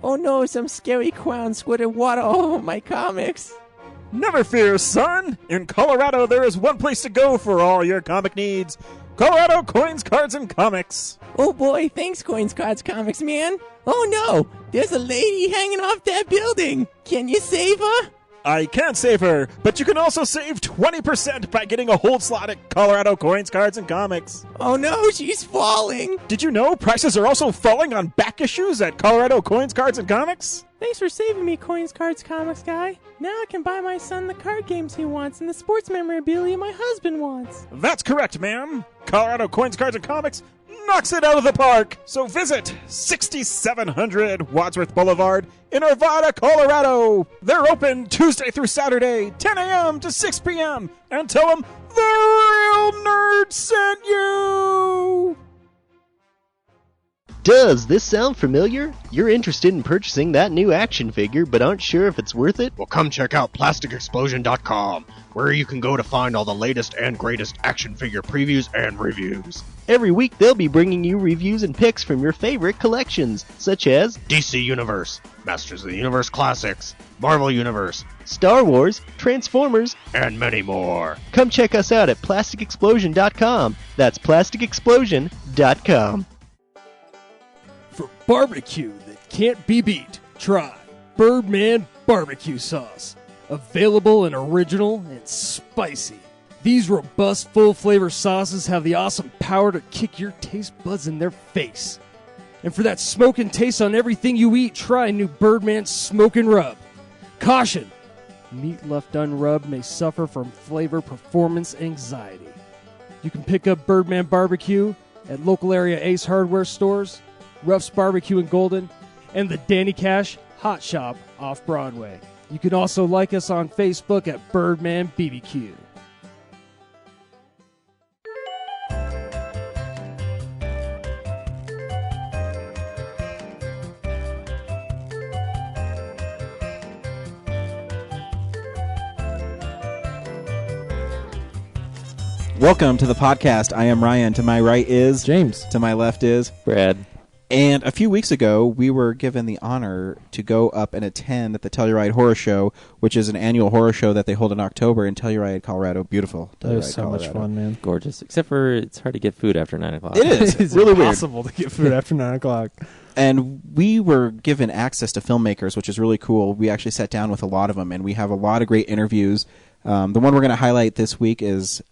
Oh no, some scary clown squirted water all over my comics. Never fear, son! In Colorado, there is one place to go for all your comic needs. Colorado Coins, Cards, and Comics. Oh boy, thanks Coins, Cards, Comics, man. Oh no, there's a lady hanging off that building. Can you save her? I can't save her, but you can also save 20% by getting a hold slot at Colorado Coins, Cards, and Comics. Oh no, she's falling. Did you know prices are also falling on back issues at Colorado Coins, Cards, and Comics? Thanks for saving me, Coins, Cards, Comics guy. Now I can buy my son the card games he wants and the sports memorabilia my husband wants. That's correct, ma'am. Colorado Coins, Cards, and Comics knocks it out of the park. So visit 6700 Wadsworth Boulevard in Arvada, Colorado. They're open Tuesday through Saturday, 10 a.m. to 6 p.m. And tell them the real nerd sent you. Does this sound familiar? You're interested in purchasing that new action figure but aren't sure if it's worth it? Well, come check out PlasticExplosion.com, where you can go to find all the latest and greatest action figure previews and reviews. Every week they'll be bringing you reviews and picks from your favorite collections, such as DC Universe, Masters of the Universe Classics, Marvel Universe, Star Wars, Transformers, and many more. Come check us out at PlasticExplosion.com. That's PlasticExplosion.com. For barbecue that can't be beat, try Birdman Barbecue Sauce. Available and original and spicy. These robust, full-flavor sauces have the awesome power to kick your taste buds in their face. And for that smoking taste on everything you eat, try new Birdman Smoke and Rub. Caution! Meat left unrubbed may suffer from flavor performance anxiety. You can pick up Birdman Barbecue at local area Ace Hardware stores, Ruff's Barbecue in Golden, and the Danny Cash Hot Shop off Broadway. You can also like us on Facebook at Birdman BBQ. Welcome to the podcast. I am Ryan. To my right is James. To my left is Brad. And a few weeks ago, we were given the honor to go up and attend at the Telluride Horror Show, which is an annual horror show that they hold in October in Telluride, Colorado. Beautiful. That was so much fun, man. Gorgeous. Except for it's hard to get food after 9 o'clock. It is. It's really weird. impossible to get food after 9 o'clock. And we were given access to filmmakers, which is really cool. We actually sat down with a lot of them, and we have a lot of great interviews. The one we're going to highlight this week is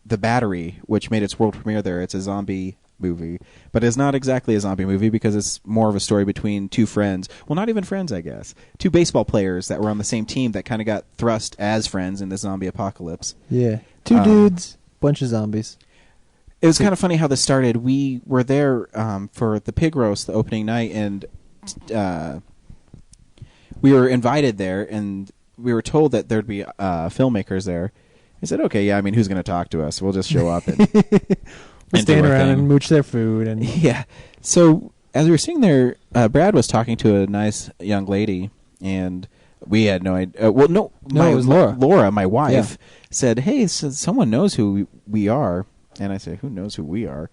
The Battery, which made its world premiere there. It's a zombie movie, but it's not exactly a zombie movie because it's more of a story between two friends. Well, not even friends, I guess. Two baseball players that were on the same team that kind of got thrust as friends in the zombie apocalypse. Yeah. Two dudes, bunch of zombies. It was kind of funny how this started. We were there for the pig roast, the opening night, and we were invited there, and we were told that there'd be filmmakers there. I said, okay, yeah, I mean, who's going to talk to us? We'll just show up and stand around and mooch their food. And yeah. So as we were sitting there, Brad was talking to a nice young lady, and we had no idea. It was Laura. Laura, my wife, said, hey, someone knows who we are. And I said, who knows who we are?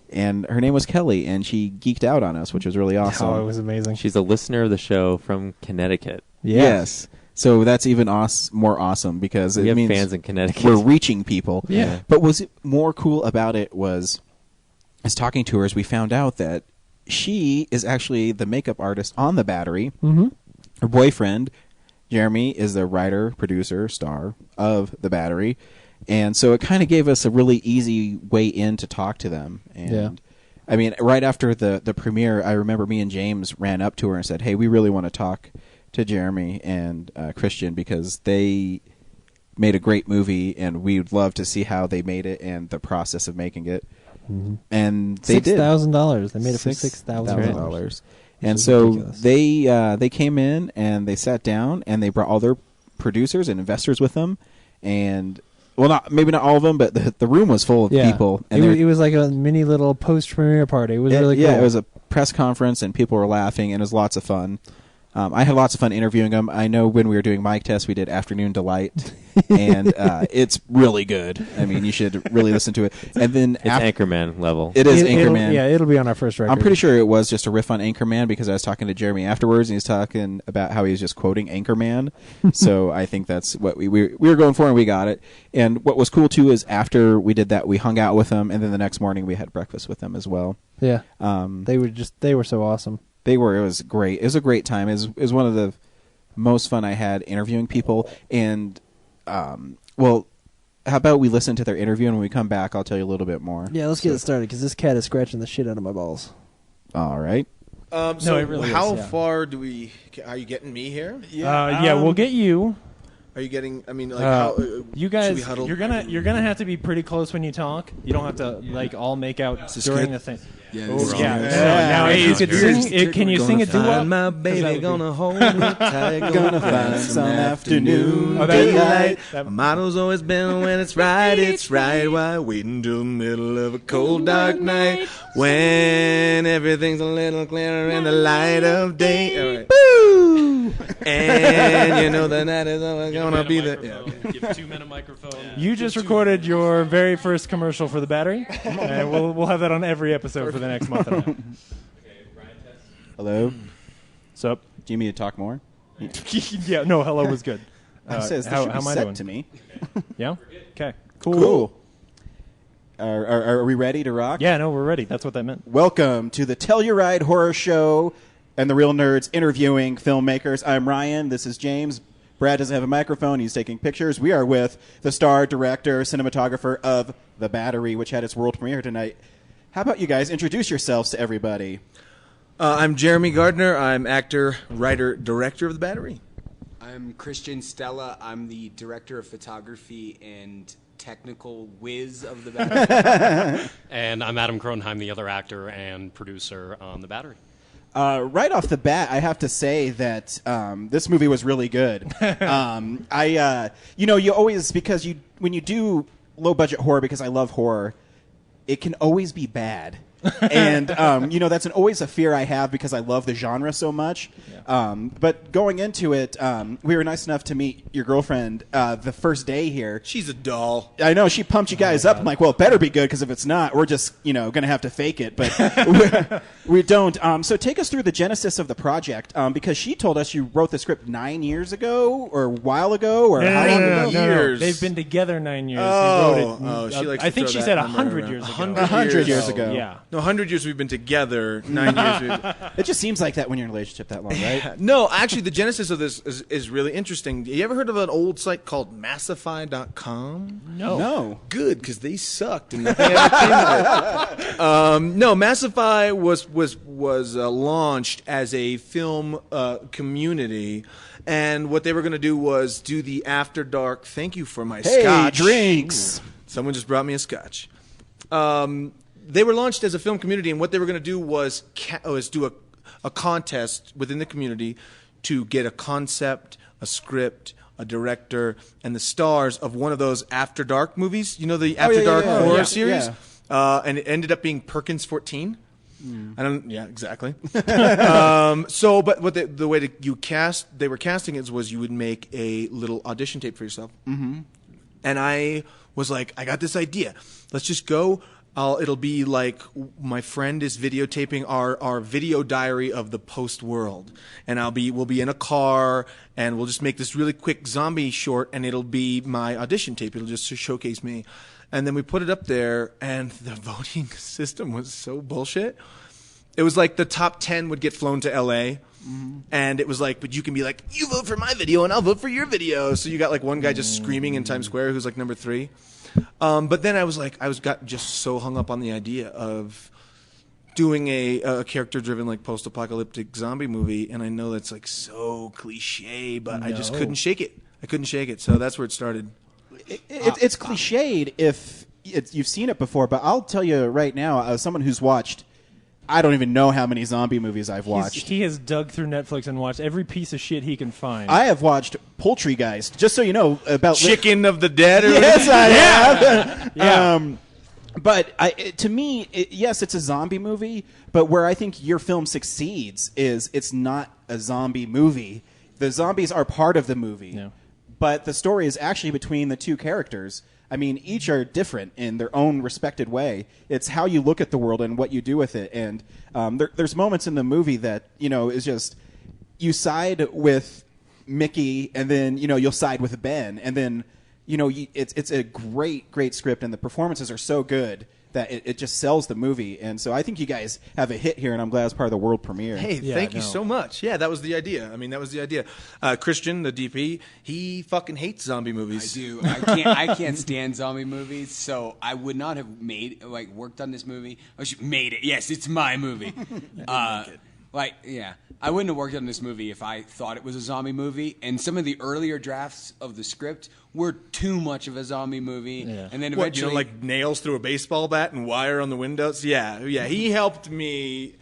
And her name was Kelly, and she geeked out on us, which was really awesome. Oh, it was amazing. She's a listener of the show from Connecticut. Yes. So that's even more awesome because we it have means fans in Connecticut. We're reaching people. Yeah. But what's more cool about it was, as talking to her, as we found out that she is actually the makeup artist on The Battery. Mm-hmm. Her boyfriend, Jeremy, is the writer, producer, star of The Battery. And so it kind of gave us a really easy way in to talk to them. And I mean, right after the premiere, I remember me and James ran up to her and said, hey, we really want to talk to Jeremy and Christian because they made a great movie and we'd love to see how they made it and the process of making it. Mm-hmm. And they did. $6,000. They made it for $6,000. And so ridiculous. they came in and they sat down and they brought all their producers and investors with them. And well, maybe not all of them, but the room was full of people. And it was like a mini little post-premiere party. It was really cool. Yeah, it was a press conference and people were laughing and it was lots of fun. I had lots of fun interviewing them. I know when we were doing mic tests, we did Afternoon Delight, and it's really good. I mean, you should really listen to it. And then It's Anchorman level. It is Anchorman. It'll be on our first record. I'm pretty sure it was just a riff on Anchorman because I was talking to Jeremy afterwards, and he was talking about how he was just quoting Anchorman. So I think that's what we were going for, and we got it. And what was cool too is after we did that, we hung out with them, and then the next morning we had breakfast with them as well. Yeah. They were so awesome. It was great. It was a great time. It was one of the most fun I had interviewing people. And, well, how about we listen to their interview, and when we come back, I'll tell you a little bit more. Yeah, let's get it started, because this cat is scratching the shit out of my balls. All right. So it really how is, yeah. far do we... Are you getting me here? We'll get you. Are you getting... I mean, like, how... You should guys, we huddle? you're gonna have to be pretty close when you talk. You don't have to all make out during the thing. Yeah, Now, if you could sing, can you sing a doo-wop? My baby gonna hold me tight, Gonna find some afternoon daylight. My motto's always been when it's right. Why wait until the middle of a cold dark night when everything's a little clearer in the light of day. All right. Boo! And you know the night is always gonna be there. Yeah, okay. Give 2 minute microphone. You just recorded your very first commercial for the battery, and we'll have that on every episode for the next month and a half. Hello? Sup? Do you need me to talk more? Yeah, no, hello was good. It says this how should be am I set doing? to me. Yeah? Okay. Cool. Are we ready to rock? Yeah, no, we're ready. That's what that meant. Welcome to the Telluride Horror Show and the Real Nerds interviewing filmmakers. I'm Ryan. This is James. Brad doesn't have a microphone. He's taking pictures. We are with the star, director, cinematographer of The Battery, which had its world premiere tonight. How about you guys introduce yourselves to everybody? I'm Jeremy Gardner. I'm actor, writer, director of The Battery. I'm Christian Stella. I'm the director of photography and technical whiz of the Battery. And I'm Adam Cronenheim, the other actor and producer on The Battery. Right off the bat, I have to say that this movie was really good. You always, because when you do low budget horror, because I love horror, it can always be bad. And that's always a fear I have because I love the genre so much. Yeah. But going into it, we were nice enough to meet your girlfriend the first day here. She's a doll. I know, she pumped you guys up. I'm like, well, it better be good, because if it's not, we're just going to have to fake it. But we don't. So take us through the genesis of the project, because she told us you wrote the script 9 years ago or a while ago, or how long ago? Years. They've been together 9 years. She likes I to think throw she that said number 100 around. years ago. 100 years ago. Yeah. No, 100 years we've been together. 9 years. It just seems like that when you're in a relationship that long, right? No, actually, the genesis of this is really interesting. You ever heard of an old site called Massify.com? No. Good, because they sucked and nothing ever came of it. No, Massify was launched as a film community, and what they were going to do was do the After Dark. Thank you for my scotch. Drinks. Someone just brought me a scotch. They were launched as a film community, and what they were going to do was do a contest within the community to get a concept, a script, a director, and the stars of one of those After Dark movies. You know, the After Dark horror series? Yeah. And it ended up being Perkins 14. Yeah, exactly. But what the way they were casting it was you would make a little audition tape for yourself. Mm-hmm. And I was like, I got this idea. Let's just go. It'll be like my friend is videotaping our video diary of the post world, and we'll be in a car, and we'll just make this really quick zombie short, and it'll be my audition tape. It'll just showcase me, and then we put it up there, and the voting system was so bullshit. It was like the top 10 would get flown to L.A. And it was like, but you can be like, you vote for my video, and I'll vote for your video. So you got like one guy just screaming in Times Square who's like number 3. But then I got just so hung up on the idea of doing a character-driven like post-apocalyptic zombie movie, and I know that's like so cliche, but I just couldn't shake it. So that's where it started. It's cliched if you've seen it before, but I'll tell you right now, as someone who's watched, I don't even know how many zombie movies I've watched. He has dug through Netflix and watched every piece of shit he can find. I have watched Poultrygeist, just so you know about Chicken of the Dead. Yes, I have. Yeah. But to me, yes, it's a zombie movie. But where I think your film succeeds is it's not a zombie movie. The zombies are part of the movie. Yeah. But the story is actually between the two characters. I mean, each are different in their own respected way. It's how you look at the world and what you do with it. And there's moments in the movie that, is just, you side with Mickey and then, you'll side with Ben. And then, it's a great script and the performances are so good that it just sells the movie. And so I think you guys have a hit here, and I'm glad it's part of the world premiere. Hey, thank you so much. Yeah, that was the idea. That was the idea. Christian, the DP, he fucking hates zombie movies. I do. I can't stand zombie movies, so I would not have worked on this movie. Made it. Yes, it's my movie. I wouldn't have worked on this movie if I thought it was a zombie movie. And some of the earlier drafts of the script were too much of a zombie movie. Yeah. And then eventually, like nails through a baseball bat and wire on the windows. Yeah. He helped me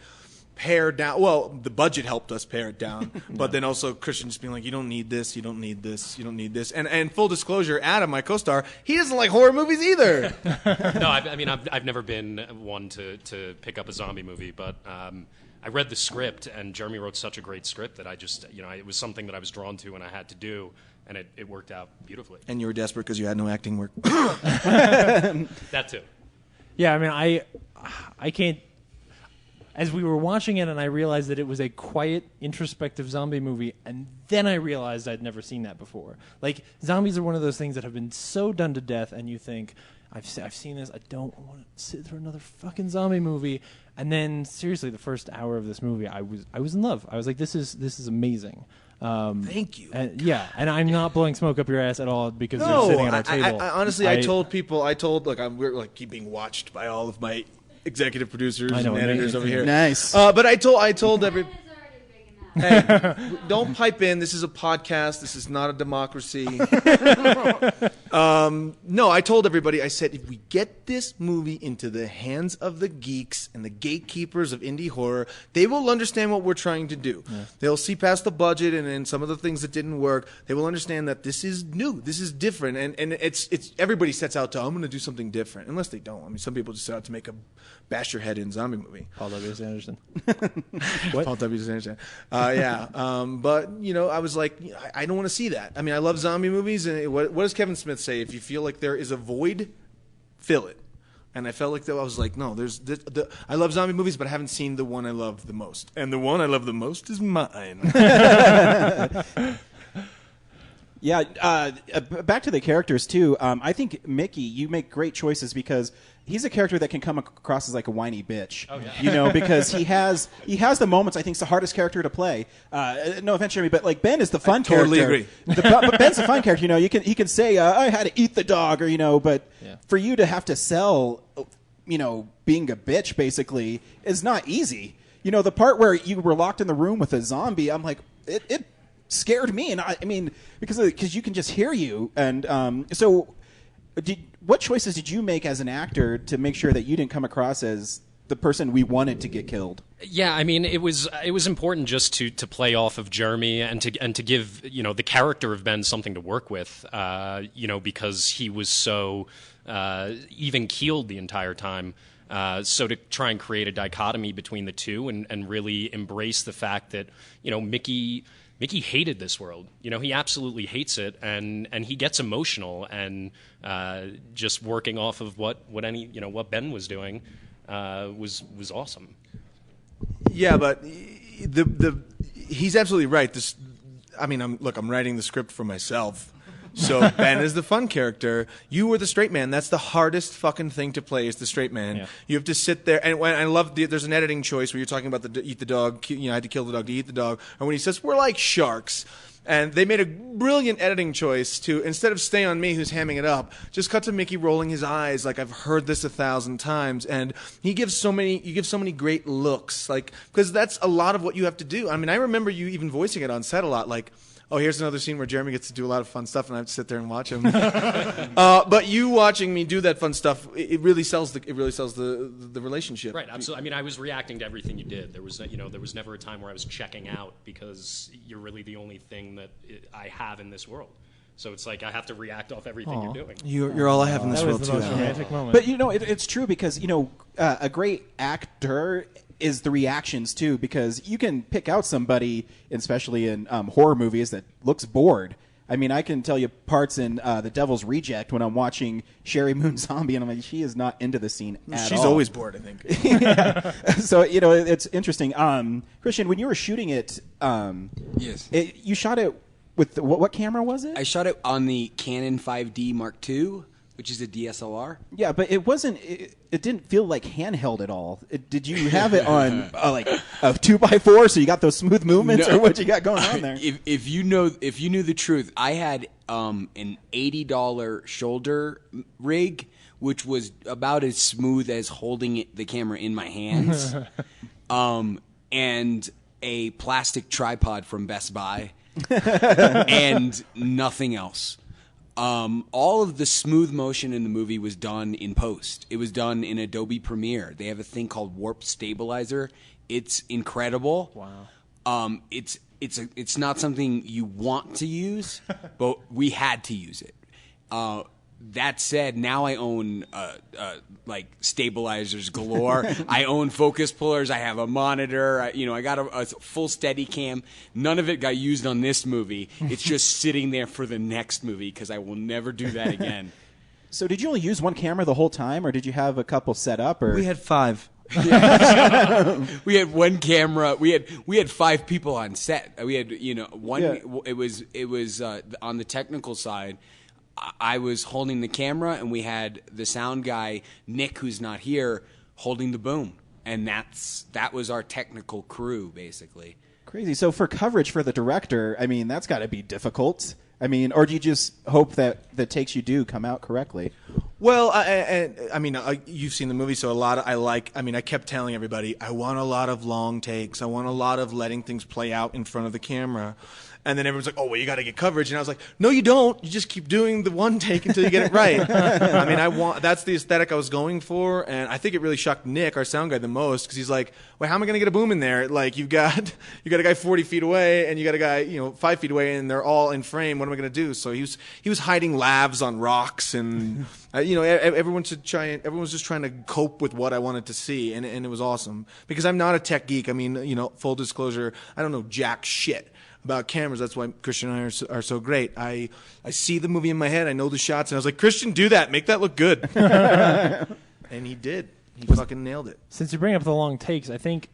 pare down. Well, the budget helped us pare it down, but then also Christian just being like, "You don't need this. You don't need this. You don't need this." And full disclosure, Adam, my co-star, he doesn't like horror movies either. No, I've never been one to pick up a zombie movie, but. I read the script, and Jeremy wrote such a great script that I just, it was something that I was drawn to and I had to do, and it worked out beautifully. And you were desperate because you had no acting work. That too. Yeah, I can't. As we were watching it, and I realized that it was a quiet, introspective zombie movie, and then I realized I'd never seen that before. Like, zombies are one of those things that have been so done to death, and you think, I've seen this, I don't want to sit through another fucking zombie movie. And then, seriously, the first hour of this movie, I was in love. I was like, this is amazing. Thank you. And I'm not blowing smoke up your ass at all because you're sitting at our table. Honestly, I told people, we're keep being watched by all of my executive producers and editors over here. Nice. But I told every. Hey, don't pipe in. This is a podcast. This is not a democracy. No, I told everybody, I said, if we get this movie into the hands of the geeks and the gatekeepers of indie horror, they will understand what we're trying to do. Yeah. They'll see past the budget and some of the things that didn't work. They will understand that this is new. This is different. And it's everybody sets out to, I'm going to do something different. Unless they don't. Some people just set out to make a bash your head in zombie movie. Paul W. Anderson. What? Paul W. Anderson. Yeah. But, I was like, I don't want to see that. I love zombie movies. And what does Kevin Smith say? If you feel like there is a void, fill it. And I felt like that. I was like, no, I love zombie movies, but I haven't seen the one I love the most. And the one I love the most is mine. Yeah, back to the characters, too. I think, Mickey, you make great choices because he's a character that can come across as like a whiny bitch. Oh, yeah. Because he has the moments. I think it's the hardest character to play. No offense, Jeremy, but like Ben is the fun character. Totally agree. But Ben's the fun character. He can say I had to eat the dog, or but for you to have to sell, being a bitch basically is not easy. The part where you were locked in the room with a zombie, I'm like it scared me, and because you can just hear you, and so. What choices did you make as an actor to make sure that you didn't come across as the person we wanted to get killed? Yeah, it was important just to play off of Jeremy and to give the character of Ben something to work with, because he was so even keeled the entire time. So to try and create a dichotomy between the two and really embrace the fact that Mickey hated this world. He absolutely hates it, and he gets emotional, and just working off of what Ben was doing was awesome. Yeah, but he's absolutely right. I'm writing the script for myself. So Ben is the fun character. You were the straight man. That's the hardest fucking thing to play is the straight man. Yeah. You have to sit there. And I love there's an editing choice where you're talking about eat the dog. I had to kill the dog to eat the dog. And when he says, we're like sharks. And they made a brilliant editing choice to, instead of stay on me who's hamming it up, just cut to Mickey rolling his eyes like I've heard this 1,000 times. And you give so many great looks. Because that's a lot of what you have to do. I remember you even voicing it on set a lot. Oh, here's another scene where Jeremy gets to do a lot of fun stuff, and I have to sit there and watch him. But you watching me do that fun stuff, it really sells the relationship. Right, absolutely. I was reacting to everything you did. There was never a time where I was checking out because you're really the only thing that I have in this world. So it's like I have to react off everything you're doing. You're all I have in this That was world the too. most Alan. romantic moment. But it's true because a great actor is the reactions too, because you can pick out somebody, especially in horror movies, that looks bored. I mean, I can tell you parts in The Devil's Reject when I'm watching Sherry Moon Zombie, and I'm like, she is not into the scene at all. She's always bored, I think. Yeah. So it's interesting. Christian, when you were shooting it, Yes. you shot it with what camera was it? I shot it on the Canon 5D Mark II, which is a DSLR. Yeah, but it wasn't. It didn't feel like handheld at all. Did you have it on like a 2x4, so you got those smooth movements, or what you got going on there? If you knew the truth, I had an $80 shoulder rig, which was about as smooth as holding the camera in my hands, and a plastic tripod from Best Buy, and nothing else. All of the smooth motion in the movie was done in post. It was done in Adobe Premiere. They have a thing called Warp Stabilizer. It's incredible. Wow. It's not something you want to use, but we had to use it. That said, now I own like stabilizers galore. I own focus pullers. I have a monitor. I got a full Steadicam. None of it got used on this movie. It's just sitting there for the next movie because I will never do that again. So did you only use one camera the whole time, or did you have a couple set up? Or We had 5. We had one camera. We had 5 people on set. We had one. Yeah. It was on the technical side. I was holding the camera, and we had the sound guy, Nick, who's not here, holding the boom. And that was our technical crew, basically. Crazy. So for coverage for the director, I mean, that's got to be difficult. I mean, or do you just hope that the takes you do come out correctly? Well, I mean, you've seen the movie, so I kept telling everybody, I want a lot of long takes. I want a lot of letting things play out in front of the camera. And then everyone's like, oh, well, you got to get coverage. And I was like, no, you don't. You just keep doing the one take until you get it right. I mean, that's the aesthetic I was going for. And I think it really shocked Nick, our sound guy, the most, because he's like, well, how am I going to get a boom in there? Like, you got a guy 40 feet away, and you got a guy, 5 feet away, and they're all in frame. What am I going to do? So he was hiding lavs on rocks, and everyone was just trying to cope with what I wanted to see, and it was awesome because I'm not a tech geek. I mean, full disclosure, I don't know jack shit about cameras. That's why Christian and I are so great. I see the movie in my head. I know the shots, and I was like, Christian, do that. Make that look good. And he did. He fucking nailed it. Since you bring up the long takes, I think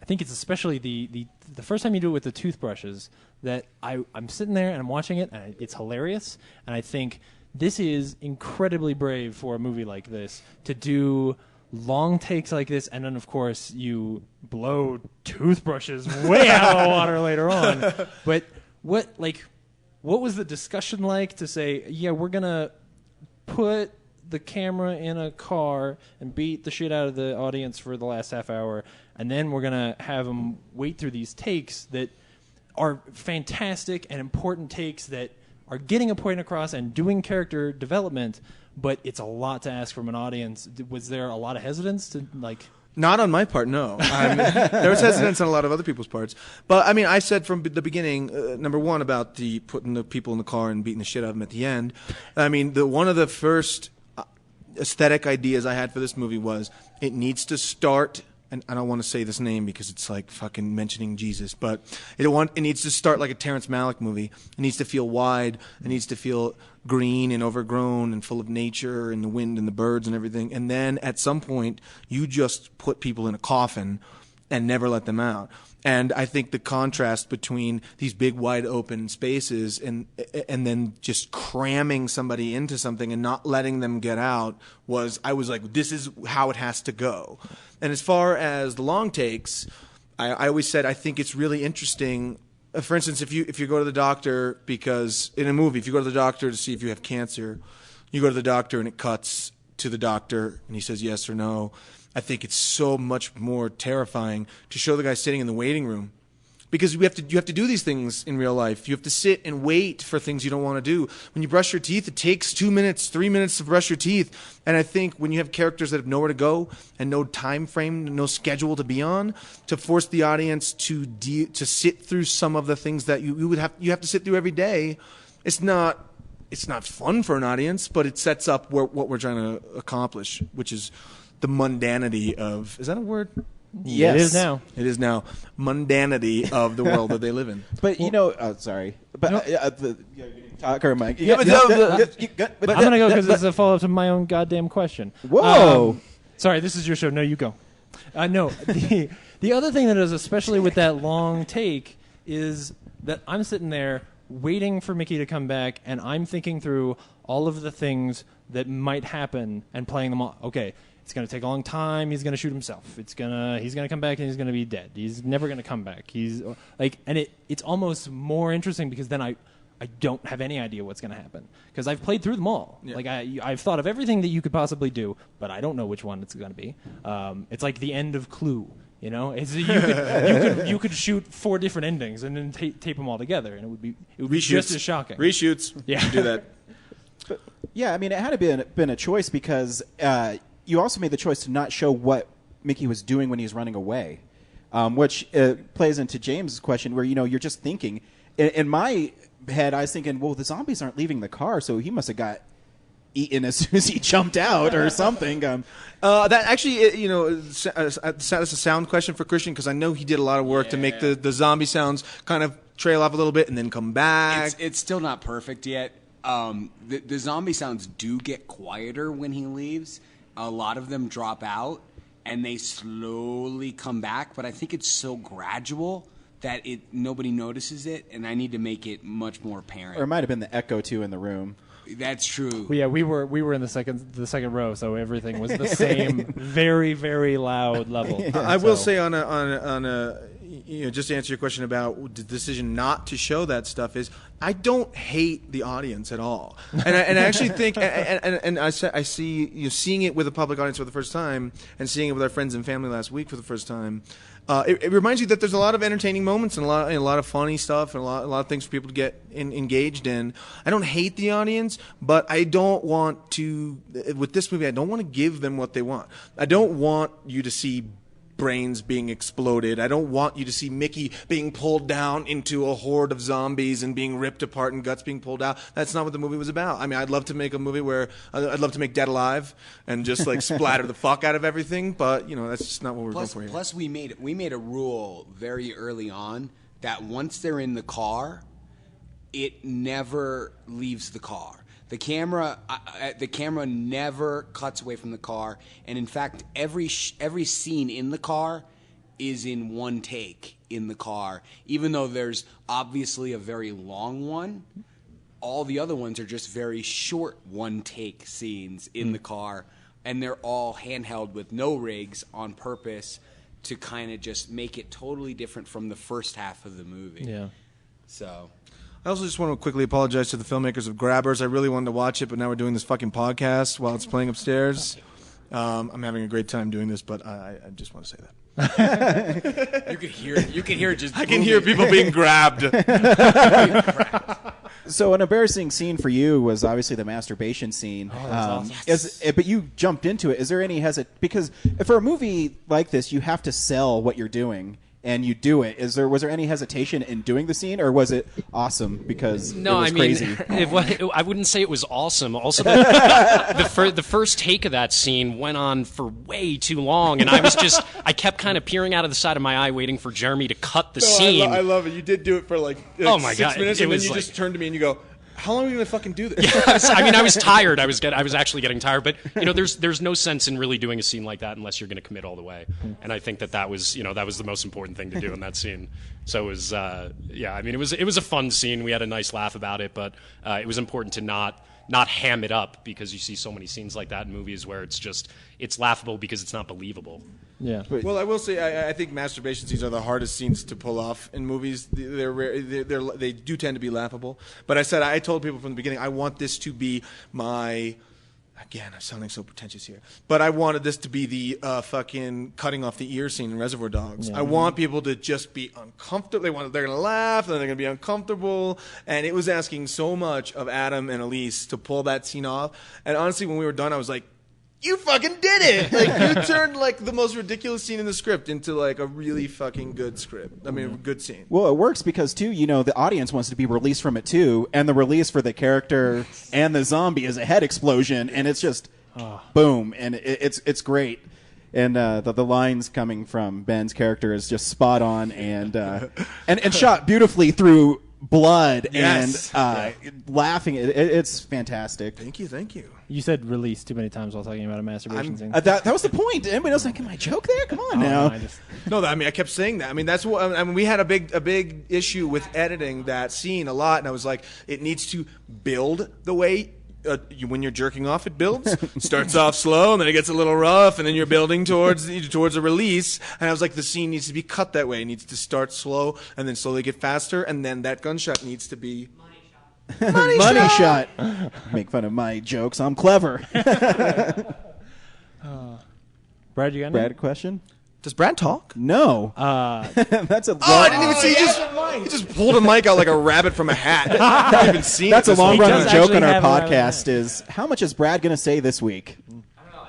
it's especially the first time you do it with the toothbrushes that I'm sitting there and I'm watching it, and it's hilarious, and I think this is incredibly brave for a movie like this to do long takes like this, and then of course you blow toothbrushes way out of the water later on. But what was the discussion like to say, yeah, we're gonna put the camera in a car and beat the shit out of the audience for the last half hour, and then we're gonna have them wait through these takes that are fantastic and important takes that are getting a point across and doing character development, but it's a lot to ask from an audience. Was there a lot of hesitance to Not on my part, no. There was hesitance on a lot of other people's parts. But, I mean, I said from the beginning, number one, about the putting the people in the car and beating the shit out of them at the end. I mean, one of the first aesthetic ideas I had for this movie was it needs to start, and I don't want to say this name because it's like fucking mentioning Jesus, but it needs to start like a Terrence Malick movie. It needs to feel wide. It needs to feel green and overgrown and full of nature and the wind and the birds and everything. And then at some point, you just put people in a coffin and never let them out. And I think the contrast between these big, wide open spaces and then just cramming somebody into something and not letting them get out I was like, this is how it has to go. And as far as the long takes, I always said I think it's really interesting. For instance, if you go to the doctor, because in a movie, if you go to the doctor to see if you have cancer, you go to the doctor and it cuts to the doctor and he says yes or no. I think it's so much more terrifying to show the guy sitting in the waiting room, because you have to do these things in real life. You have to sit and wait for things you don't want to do. When you brush your teeth, it takes 2 minutes, 3 minutes to brush your teeth. And I think when you have characters that have nowhere to go and no time frame, no schedule to be on, to force the audience to sit through some of the things that you have to sit through every day, it's not fun for an audience, but it sets up what we're trying to accomplish, which is the mundanity of, is that a word? Yes. It is now. It is now. Mundanity of the world that they live in. But sorry. But talk or Mike. I'm gonna go because it's a follow up to my own goddamn question. Whoa. Sorry, this is your show. No, you go. No, the other thing that is, especially with that long take, is that I'm sitting there waiting for Mickey to come back, and I'm thinking through all of the things that might happen and playing them all. Okay, it's going to take a long time. He's going to shoot himself. He's going to come back and he's going to be dead. He's never going to come back. He's like, and it's almost more interesting because then I don't have any idea what's going to happen because I've played through them all. Yeah. Like I've thought of everything that you could possibly do, but I don't know which one it's going to be. It's like the end of Clue. You know, you could shoot 4 different endings and then tape them all together, and it would be just as shocking. Reshoots. Yeah, do that. But, yeah, I mean, it had to been a choice because you also made the choice to not show what Mickey was doing when he was running away, which plays into James' question, where you're just thinking. In my head, I was thinking, well, the zombies aren't leaving the car, so he must have got eaten as soon as he jumped out or something. That actually, that's a sound question for Christian because I know he did a lot of work to make the zombie sounds kind of trail off a little bit and then come back. It's still not perfect yet. The zombie sounds do get quieter when he leaves. A lot of them drop out and they slowly come back, but I think it's so gradual that nobody notices it, and I need to make it much more apparent. Or it might have been the echo too in the room. That's true. Well, yeah, we were in the second row, so everything was the same, very, very loud level. I will say on a just to answer your question about the decision not to show that stuff is I don't hate the audience at all, and I actually think and I see seeing it with a public audience for the first time and seeing it with our friends and family last week for the first time. It reminds you that there's a lot of entertaining moments and a lot of funny stuff and a lot of things for people to get engaged in. I don't hate the audience, but I don't want to, with this movie, I don't want to give them what they want. I don't want you to see brains being exploded. I don't want you to see Mickey being pulled down into a horde of zombies and being ripped apart and guts being pulled out. That's not what the movie was about. I mean, I'd love to make a movie where I'd love to make Dead Alive and just like splatter the fuck out of everything, but that's just not what we're going for here. Plus, we made a rule very early on that once they're in the car, it never leaves the car. The camera never cuts away from the car, and in fact, every scene in the car is in one take in the car. Even though there's obviously a very long one, all the other ones are just very short one take scenes in the car, and they're all handheld with no rigs on purpose to kind of just make it totally different from the first half of the movie. Yeah. So. I also just want to quickly apologize to the filmmakers of Grabbers. I really wanted to watch it, but now we're doing this fucking podcast while it's playing upstairs. I'm having a great time doing this, but I just want to say that. You can hear it just I can hear people being grabbed. So an embarrassing scene for you was obviously the masturbation scene. Oh, that's awesome. But you jumped into it. Is there any because for a movie like this, you have to sell what you're doing. And you do it. Was there any hesitation in doing the scene, or was it awesome because it was crazy? I wouldn't say it was awesome. Also, the first take of that scene went on for way too long, and I kept kind of peering out of the side of my eye, waiting for Jeremy to cut the scene. I love it. You did do it for like oh my 6 God. minutes, and then you just turned to me and you go, how long are we going to fucking do this? I was tired. I was actually getting tired. But there's no sense in really doing a scene like that unless you're going to commit all the way. And I think that was the most important thing to do in that scene. So it was it was a fun scene. We had a nice laugh about it, but it was important to not ham it up because you see so many scenes like that in movies where it's laughable because it's not believable. Yeah. Well, I will say I think masturbation scenes are the hardest scenes to pull off in movies. They do tend to be laughable. But I told people from the beginning I want this to be my. Again, I'm sounding so pretentious here, but I wanted this to be the fucking cutting off the ear scene in Reservoir Dogs. Yeah. I want people to just be uncomfortable. They're going to laugh, and then they're going to be uncomfortable. And it was asking so much of Adam and Elise to pull that scene off. And honestly, when we were done, I was like, you fucking did it! Like, you turned, like, the most ridiculous scene in the script into, like, a really fucking good script. I mean, a good scene. Well, it works because, too, the audience wants to be released from it, too, and the release for the character and the zombie is a head explosion, and it's just boom, and it's great. And the lines coming from Ben's character is just spot on and shot beautifully through blood Yes. and laughing. It's fantastic. Thank you. You said release too many times while talking about a masturbation scene. That was the point. Anybody else like, am I joke there? Come on now. No, I mean, I kept saying that. I mean, that's what. I mean, we had a big issue with editing that scene a lot, and I was like, it needs to build the way. When you're jerking off, it builds. Starts off slow, and then it gets a little rough, and then you're building towards a release. And I was like, the scene needs to be cut that way. It needs to start slow, and then slowly get faster, and then that gunshot needs to be Money shot. Make fun of my jokes. I'm clever. Brad, you got Brad, a question? Does Brad talk? No. That's a. I didn't even see. He just pulled a mic out like a rabbit from a hat. I didn't even see. That's a long running does joke on actually our have a podcast. Is how much is Brad going to say this week? I don't know.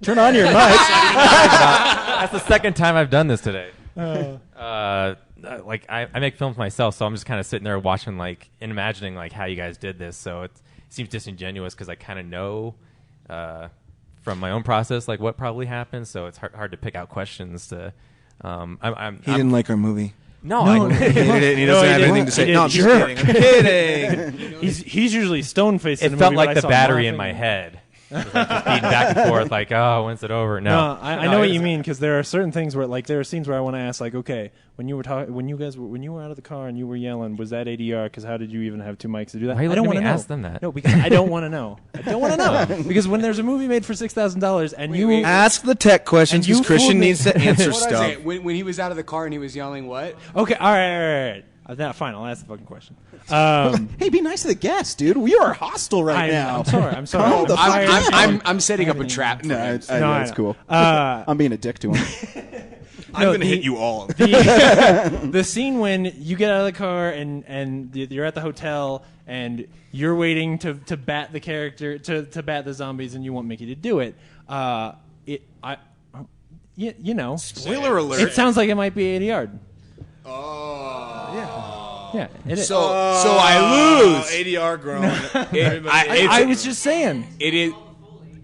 Turn on your mic. That's the second time I've done this today. Like I make films myself, so I'm just kind of sitting there watching, like, and imagining like how you guys did this. So it seems disingenuous because I kind of know from my own process like what probably happened. So it's hard to pick out questions to. He didn't like our movie. No, he hated it. And he doesn't have anything to say. No, I'm just kidding. I'm kidding. He's usually stone faced. It felt like the battery in my head. It was like just beating back and forth, like, oh, when's it over? No, I know what you mean, because there are certain things where, like, there are scenes where I want to ask, like, okay, when you were when you were out of the car and you were yelling, was that ADR? Because how did you even have two mics to do that? Why are you I don't letting want me to ask them that? No, because I don't want to know. I don't want to know because when there's a movie made for $6,000 and you ask the tech questions, because Christian needs to answer What stuff. I say? When he was out of the car and he was yelling, what? Okay, all right. Now, fine, I'll ask the fucking question. Hey, be nice to the guests, dude. We are hostile right now. I'm sorry. Calm the fuck down. I'm setting up a trap. For him. I know it's cool. I'm being a dick to him. I'm going to hit you all. The scene when you get out of the car and you're at the hotel and you're waiting to bat the character to bat the zombies and you want Mickey to do it. You know, Spoiler alert. It sounds like it might be 80 yard. Yeah, it is. So I lose. ADR grown. I was just saying. It is.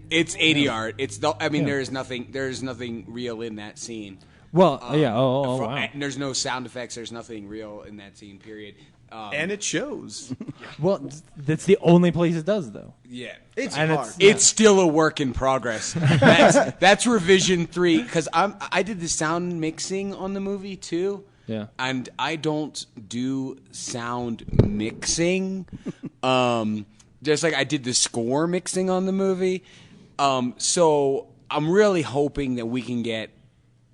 It's ADR. It's the. I mean, there's nothing real in that scene. Well, yeah. Oh, wow. And there's no sound effects. There's nothing real in that scene. Period. And it shows. Well, that's the only place it does, though. Yeah, It's And hard. it's still a work in progress. That's revision 3 because I did the sound mixing on the movie too. Yeah. And I don't do sound mixing. Just like I did the score mixing on the movie. So I'm really hoping that we can get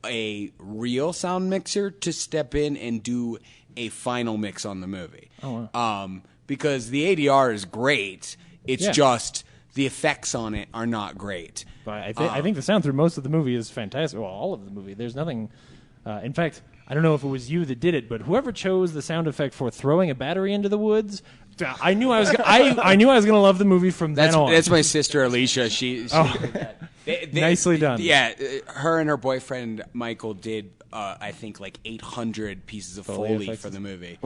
a real sound mixer to step in and do a final mix on the movie. Oh, wow. Because the ADR is great. It's Yeah. just the effects on it are not great. But I think the sound through most of the movie is fantastic. Well, all of the movie. There's nothing. In fact, I don't know if it was you that did it, but whoever chose the sound effect for throwing a battery into the woods, I knew I was. I knew I was going to love the movie from then on. That's my sister Alicia. She did that. Nicely done. Yeah, her and her boyfriend Michael did. I think like 800 pieces of Foley effects. for the movie,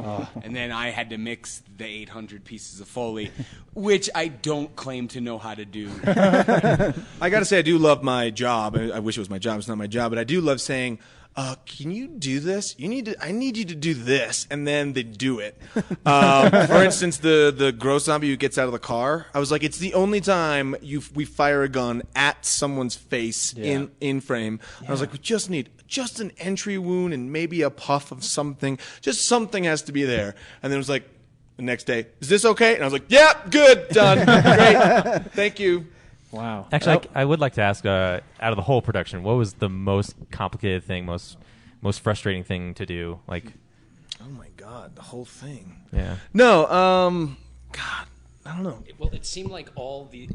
and then I had to mix the 800 pieces of Foley, which I don't claim to know how to do. I got to say, I do love my job. I wish it was my job. It's not my job, but I do love saying, can you do this? I need you to do this, and then they do it. For instance, the gross zombie who gets out of the car. I was like, it's the only time we fire a gun at someone's face in frame. I was like, we just need just an entry wound and maybe a puff of something. Just something has to be there. And then it was like the next day, is this okay? And I was like, yeah, good, done, great, thank you. Wow. Actually, I would like to ask, out of the whole production, what was the most complicated thing, most frustrating thing to do? Like, oh my God, the whole thing. yeah. No, God, I don't know. Well, it seemed like all the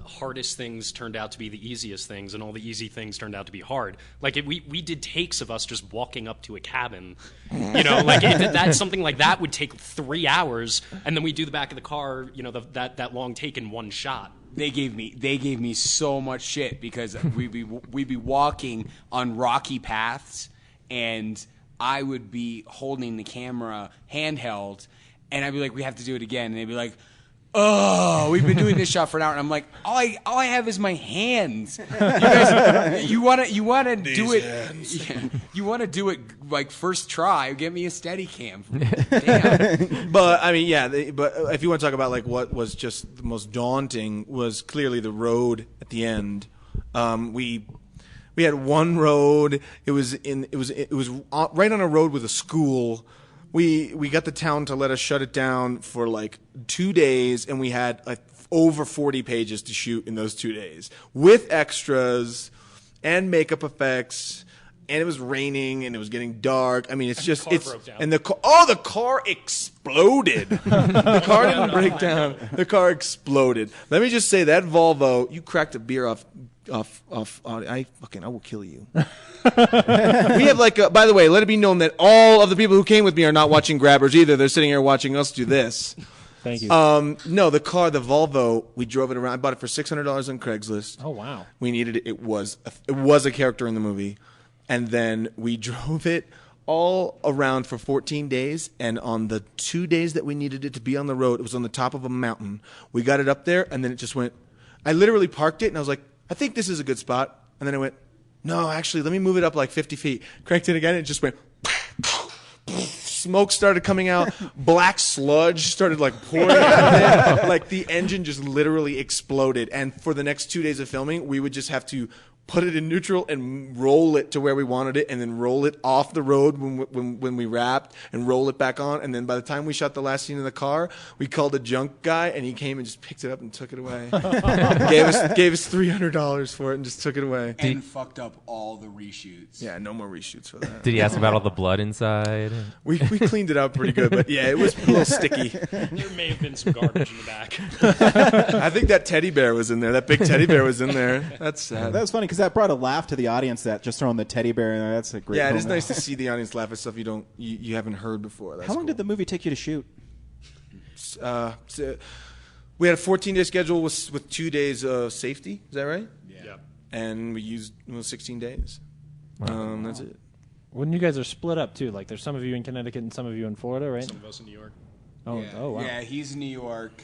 hardest things turned out to be the easiest things, and all the easy things turned out to be hard. Like we did takes of us just walking up to a cabin, like that's something like that would take 3 hours, and then we do the back of the car, that long take in one shot. They gave me so much shit because we'd be walking on rocky paths, and I would be holding the camera handheld, and I'd be like, "We have to do it again," and they'd be like, "Oh, we've been doing this shot for an hour," and I'm like, "All I have is my hands. You guys, you want to do it? Yeah, you want to do it like first try? Get me a steady cam." Damn. But I mean, yeah. But if you want to talk about like what was just the most daunting was clearly the road at the end. We had one road. It was right on a road with a school. We got the town to let us shut it down for like 2 days, and we had like over 40 pages to shoot in those 2 days with extras and makeup effects. And it was raining, and it was getting dark. I mean, it's just broke down. and the car exploded. The car didn't break down. The car exploded. Let me just say that Volvo, you cracked a beer off. I will kill you. We have like, by the way, let it be known that all of the people who came with me are not watching Grabbers either. They're sitting here watching us do this. Thank you. No, the Volvo, we drove it around. I bought it for $600 on Craigslist. Oh wow. We needed it. It was a character in the movie, and then we drove it all around for 14 days. And on the 2 days that we needed it to be on the road, it was on the top of a mountain. We got it up there, and then it just went. I literally parked it, and I was like, I think this is a good spot. And then I went, no, actually, let me move it up like 50 feet. Cranked it again, and it just went. Smoke started coming out. Black sludge started like pouring out of it. Like the engine just literally exploded. And for the next 2 days of filming, we would just have to put it in neutral and roll it to where we wanted it, and then roll it off the road when we wrapped, and roll it back on. And then by the time we shot the last scene in the car, we called a junk guy, and he came and just picked it up and took it away. gave us $300 for it and just took it away. And fucked up all the reshoots. Yeah, no more reshoots for that. Did he ask about all the blood inside? We cleaned it out pretty good, but yeah, it was a little sticky. There may have been some garbage in the back. I think that teddy bear was in there. That big teddy bear was in there. That's sad. That was funny because that brought a laugh to the audience. That just throwing the teddy bear in there. That's a great. Yeah, it is moment. nice to see the audience laugh at stuff you haven't heard before. That's How long cool. did the movie take you to shoot? We had a 14-day schedule with 2 days of safety. Is that right? Yeah. And we used 16 days. That's it. When you guys are split up too, like there's some of you in Connecticut and some of you in Florida, right? Some of us in New York. Oh, Yeah. oh wow. Yeah, he's in New York.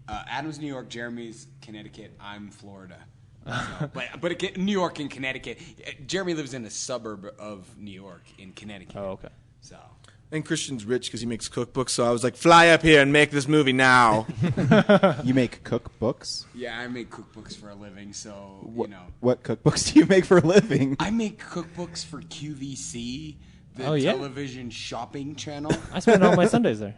Adam's New York. Jeremy's Connecticut. I'm Florida. So, but New York and Connecticut. Jeremy lives in a suburb of New York in Connecticut. Oh, okay. So And Christian's rich because he makes cookbooks. So I was like, fly up here and make this movie now. You make cookbooks? yeah, I make cookbooks for a living. So What cookbooks do you make for a living? I make cookbooks for QVC, the Oh, yeah? television shopping channel. I spend all my Sundays there.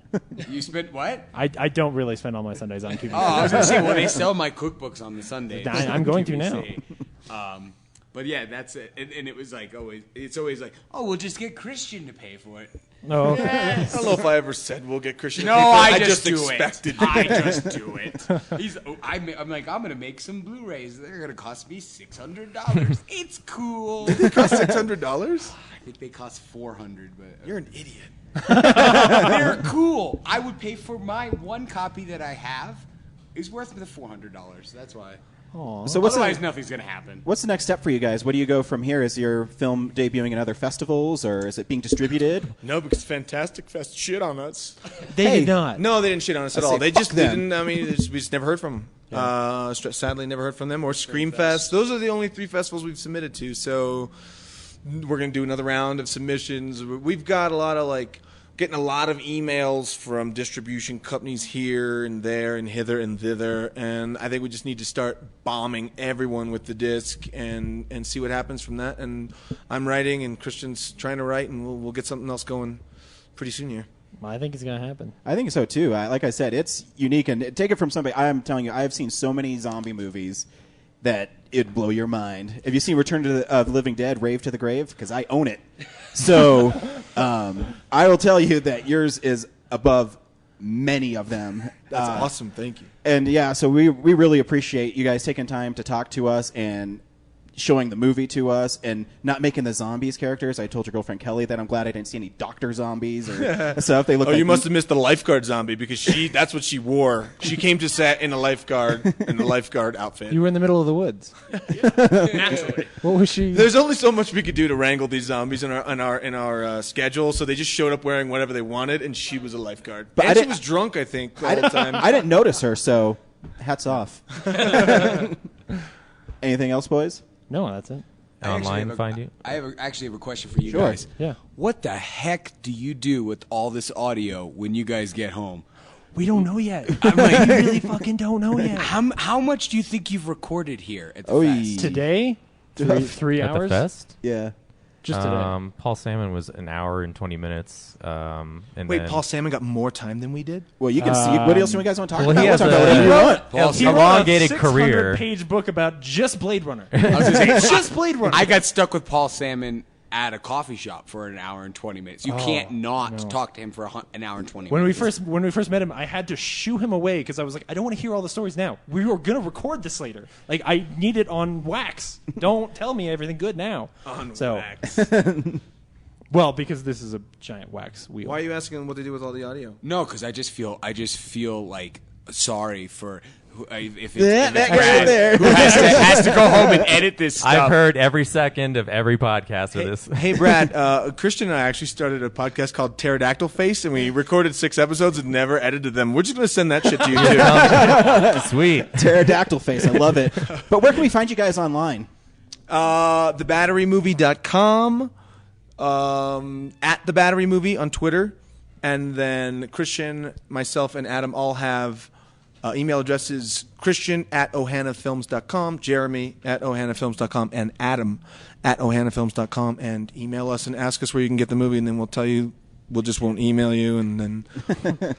You spent what? I don't really spend all my Sundays on QVC. Oh, I was gonna say, well, they sell my cookbooks on the Sundays. I'm going to now. But yeah, that's it. And it was like it's always like, oh, we'll just get Christian to pay for it. No, okay. I don't know if I ever said we'll get Christian. No, people. I just do expected it. I just do it. I'm like, I'm gonna make some Blu-rays. They're gonna cost me $600. It's cool. It cost $600. I think they cost $400, but You're an idiot. they're cool. I would pay for my one copy that I have. Is worth me the $400. That's why. So what's Otherwise, nothing's gonna happen. What's the next step for you guys? What do you go from here? Is your film debuting in other festivals, or is it being distributed? No, because Fantastic Fest shit on us. They Hey. did not. No, they didn't shit on us at I all. say They fuck just them. didn't. I mean, we just never heard from them. Sadly, never heard from them. Or Screamfest. Those are the only 3 festivals we've submitted to. So we're going to do another round of submissions. We've got a lot of getting a lot of emails from distribution companies here and there and hither and thither. And I think we just need to start bombing everyone with the disc and see what happens from that. And I'm writing, and Christian's trying to write, and we'll get something else going pretty soon here. Well, I think it's going to happen. I think so too. Like I said, it's unique, and take it from somebody. I'm telling you, I've seen so many zombie movies that it'd blow your mind. Have you seen Return to the Living Dead, Rave to the Grave? Because I own it. So I will tell you that yours is above many of them. That's awesome. Thank you. And yeah, so we really appreciate you guys taking time to talk to us, and showing the movie to us and not making the zombies characters. I told your girlfriend Kelly that I'm glad I didn't see any doctor zombies or stuff. They look. Oh, like you must have missed the lifeguard zombie because that's what she wore. She came to set in a lifeguard outfit. You were in the middle of the woods. Naturally. What was she? There's only so much we could do to wrangle these zombies in our schedule, so they just showed up wearing whatever they wanted, and she was a lifeguard. But And she was drunk, I think, the whole time. I didn't notice her, so hats off. Anything else, boys? No, that's it. Online find you? I actually have a question for you Sure. guys. Yeah. What the heck do you do with all this audio when you guys get home? We don't know yet. I'm like, We really fucking don't know yet. how much do you think you've recorded here at the Oh, fest? Today, three At hours. the fest? Yeah. Just today. Paul Salmon was an hour and 20 minutes. And Wait, then, Paul Salmon got more time than we did? Well, you can see. What else do you guys want to talk well, about? he We'll has talk about a- whatever you want. Paul He Salmon. wrote elongated a career. 600-page book about just Blade Runner. I was gonna say, Just Blade Runner. I got stuck with Paul Salmon at a coffee shop for an hour and 20 minutes. You can't not talk to him for an hour and 20 When we minutes. first met him, I had to shoo him away because I was like, I don't want to hear all the stories now. We were gonna record this later. Like, I need it on wax. Don't tell me everything good now. On So- wax. Well, because this is a giant wax wheel. Why are you asking him what they do with all the audio? No, because I just feel like sorry for if it's, Yeah, if that it's guy Brad there. who has to go home and edit this stuff. I've heard every second of every podcast of this. Hey, Brad, Christian and I actually started a podcast called Pterodactyl Face, and we recorded 6 episodes and never edited them. We're just going to send that shit to you, too. Sweet. Pterodactyl face. I love it. But where can we find you guys online? TheBatteryMovie.com, at The Battery Movie on Twitter, and then Christian, myself, and Adam all have email addresses: Christian at ohanafilms.com, Jeremy at ohanafilms.com, and Adam at ohanafilms.com. And email us and ask us where you can get the movie, and then we'll tell you. We'll just won't email you, and then.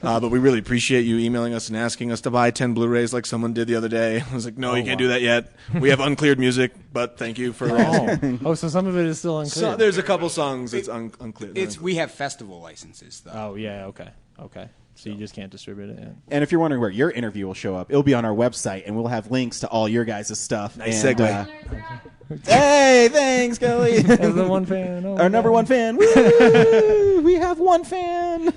But we really appreciate you emailing us and asking us to buy 10 Blu-rays like someone did the other day. I was like, no, you can't do that yet. We have uncleared music, but thank you for asking. Oh, so some of it is still unclear. So there's a couple songs that's unclear. We have festival licenses though. Oh yeah, okay. So you just can't distribute it. Yeah. And if you're wondering where your interview will show up, it'll be on our website, and we'll have links to all your guys' stuff. Nice And, segue. Hey, thanks, Kelly. As the one fan. Oh, Our number one fan. Woo! We have one fan.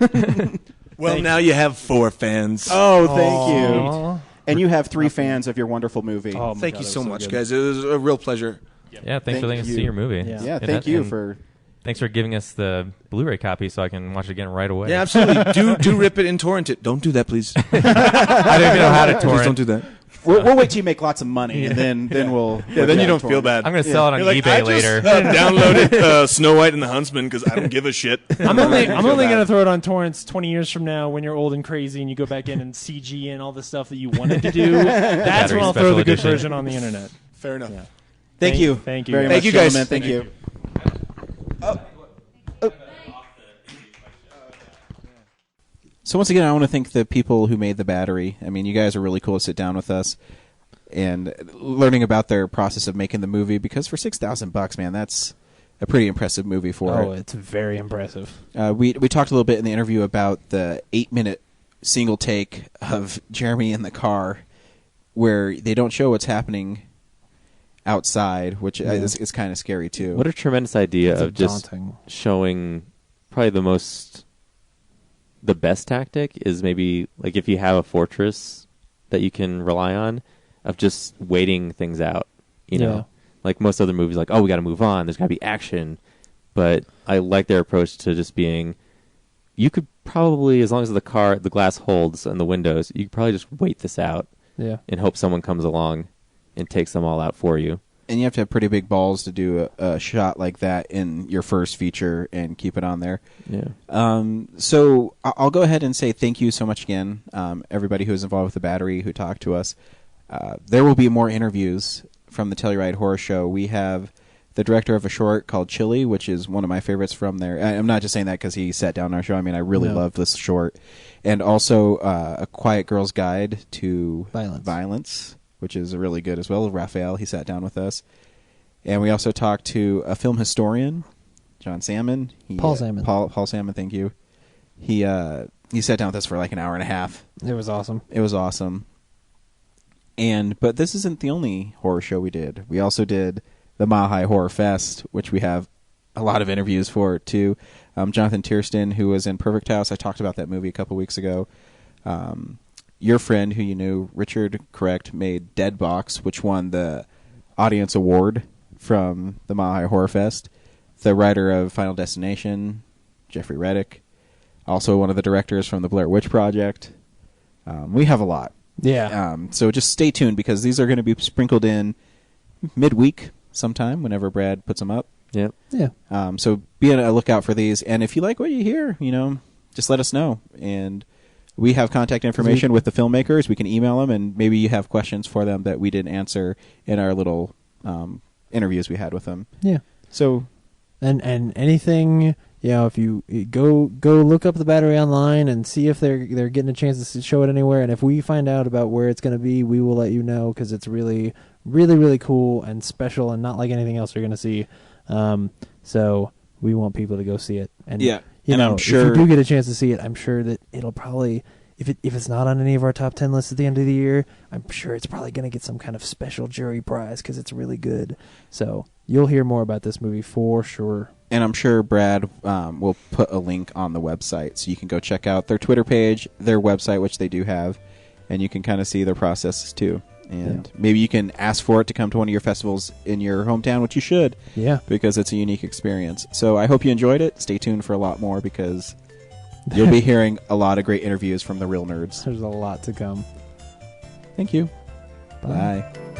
Well, now you have 4 fans. Oh, thank you. Aw. And you have 3 fans of your wonderful movie. Oh, my Thank God, you that so was much, good. guys. It was a real pleasure. Yeah, thanks Thank for letting us you. see your movie. Yeah. Yeah, And thank you and for. Thanks for giving us the Blu-ray copy so I can watch it again right away. Yeah, absolutely. do rip it and torrent it. Don't do that, please. I don't even know how to Please torrent. don't do that. We'll wait till you make lots of money, and then we'll. Yeah, then you don't feel bad. I'm going to sell it on You're like, eBay I just, later. downloaded Snow White and the Huntsman because I don't give a shit. I'm only going to throw it on torrents 20 years from now when you're old and crazy and you go back in and CG and all the stuff that you wanted to do. That's Battery when I'll throw special the good edition. version on the internet. Fair enough. Yeah. Thank you. Thank you. Very Thank much, you, guys. gentlemen. Thank you. So once again, I want to thank the people who made the battery. I mean, you guys are really cool to sit down with us and learning about their process of making the movie. Because for $6,000, man, that's a pretty impressive movie for Oh, it. it's very impressive. We talked a little bit in the interview about the 8-minute single take of Jeremy in the car, where they don't show what's happening outside, which is kind of scary too. What a tremendous idea It's of just daunting. showing probably the best tactic is maybe like if you have a fortress that you can rely on of just waiting things out, you know, Yeah. like most other movies, like, oh, we got to move on. There's got to be action. But I like their approach to just being, you could probably, as long as the glass holds and the windows, you could probably just wait this out Yeah. and hope someone comes along and takes them all out for you. And you have to have pretty big balls to do a shot like that in your first feature and keep it on there. Yeah. So I'll go ahead and say thank you so much again, everybody who was involved with the battery, who talked to us. There will be more interviews from the Telluride Horror Show. We have the director of a short called Chili, which is one of my favorites from there. I'm not just saying that because he sat down on our show. I mean, I really love this short. And also A Quiet Girl's Guide to Violence, which is really good as well. Raphael, he sat down with us. And we also talked to a film historian, John Salmon. Paul Salmon. Paul Salmon, thank you. He sat down with us for like an hour and a half. It was awesome. It was awesome. But this isn't the only horror show we did. We also did the Mile High Horror Fest, which we have a lot of interviews for too. Jonathan Tiersten, who was in Perfect House, I talked about that movie a couple weeks ago. Your friend, who you knew, Richard, correct, made Dead Box, which won the audience award from the Mile High Horror Fest. The writer of Final Destination, Jeffrey Reddick, also one of the directors from the Blair Witch Project. We have a lot. Yeah. So just stay tuned, because these are going to be sprinkled in midweek sometime whenever Brad puts them up. Yep. Yeah. So be on a lookout for these. And if you like what you hear, just let us know. And we have contact information with the filmmakers. We can email them, and maybe you have questions for them that we didn't answer in our little interviews we had with them. Yeah. So, and anything, if you go look up the Battery online and see if they're getting a chance to show it anywhere, and if we find out about where it's going to be, we will let you know, because it's really, really, really cool and special and not like anything else you're going to see. So we want people to go see it. And yeah. And I'm sure, if you do get a chance to see it, I'm sure that it'll probably, if it's not on any of our top 10 lists at the end of the year, I'm sure it's probably going to get some kind of special jury prize, because it's really good. So you'll hear more about this movie for sure. And I'm sure Brad will put a link on the website, so you can go check out their Twitter page, their website, which they do have, and you can kind of see their processes too. And maybe you can ask for it to come to one of your festivals in your hometown, which you should. Yeah. Because it's a unique experience. So I hope you enjoyed it. Stay tuned for a lot more, because you'll be hearing a lot of great interviews from the real nerds. There's a lot to come. Thank you. Bye. Bye.